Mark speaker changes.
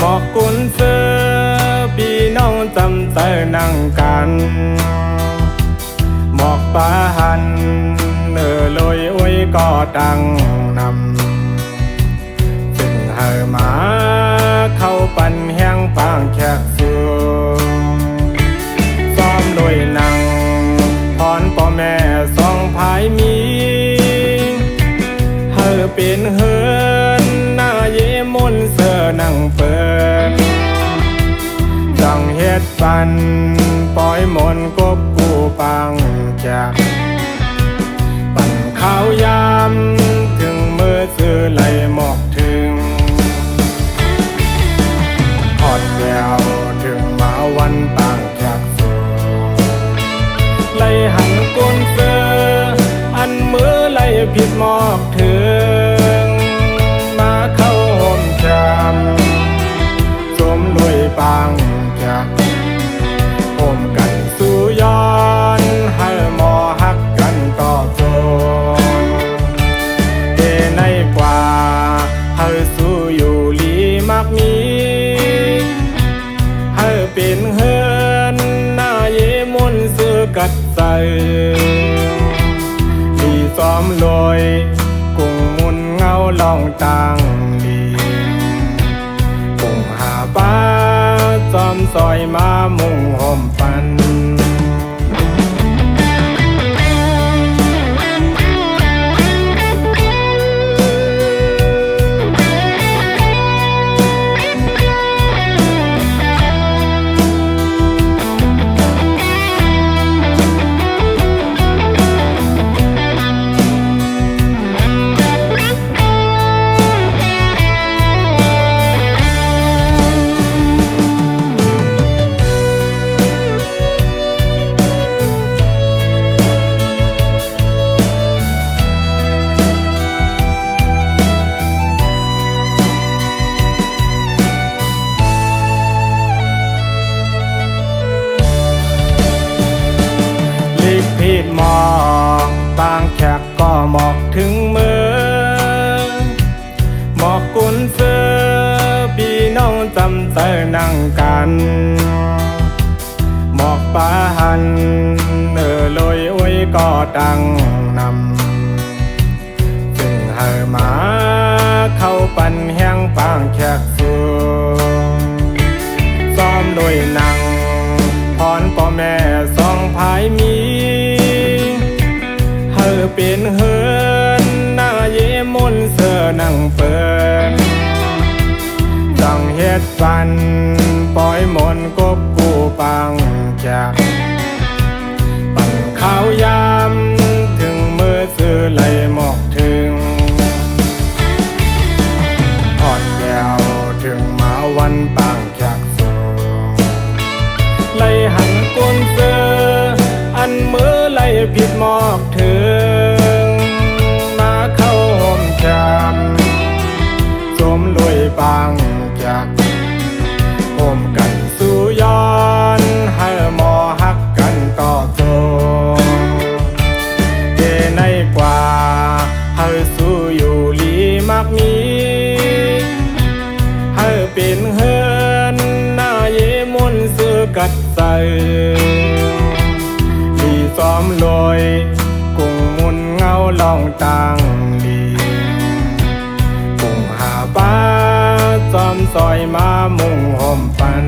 Speaker 1: บอกกุนเสือพี่น้องจำใจนั่งกันบอกปาหันลอยอุ้ยก็ดังนำซึ่งเฮามาเข้าปันแห้งปางแขกสูงซ้อมลอยนังพรพ่อแม่สองภายมีเฮาเป็นเฮือนหน้าเยมนเสือนั่งเปิดจังเฮ็ดปันปล่อยมนกบกูปังจากปั่นข้าวยามถึงมือซื้อไหลหมอกถึงทอดแววถึงมาวันต่างจากสูงไหลหันกุนเสืออันมือไหลผิดหมอกถึงมาเข้าห่มจำสมรวยปังจากห่มกันสู่ย้อนให้หมอหักกันต่อโจเดในกว่าให้สู้อยู่ลีมักมีให้เป็นเฮือนหน้าเยมนซื้อกัดใส่ลีซ้อมลอยกุ้งมุนเงาลองต่างลีกุ้งหาปลาซ้อมซอยมามุ่งห่มปันผิดหมอกบางแขกก็หมอกถึงมือหมอกกุนเสือพี่น้องจำใจนั่งกันหมอกปาหันลอยอุ้ยก็ดังนำซึ่งเฮามาเข้าปันแห้งปางแขกสูงซ้อมลอยนังพรพ่อแม่สองภายมีเป็นเฮือนหน้าเยมนเสือนั่งเปิดจังเฮ็ดปันปล่อยมนกบกูปังจากปั่นข้าวยามถึงมือซื้อไหลหมอกถึงทอดแววถึงมาวันปางจากสูงไหลหันกุนเสืออันมือไหลผิดหมอกถึงมาเข้าห่มจำสมรวยปังจากห่มกันสู่ย้อนให้หมอหักกันต่อโจเดในกว่าให้สู้อยู่ลีมักมีให้เป็นเฮือนหน้าเยมนซื้อกัดใส่ซ้อมลอยกุ้งมุนเงาลองต่างลีกุ้งหาปลาซ้อมซอยมามุ่งห่มปัน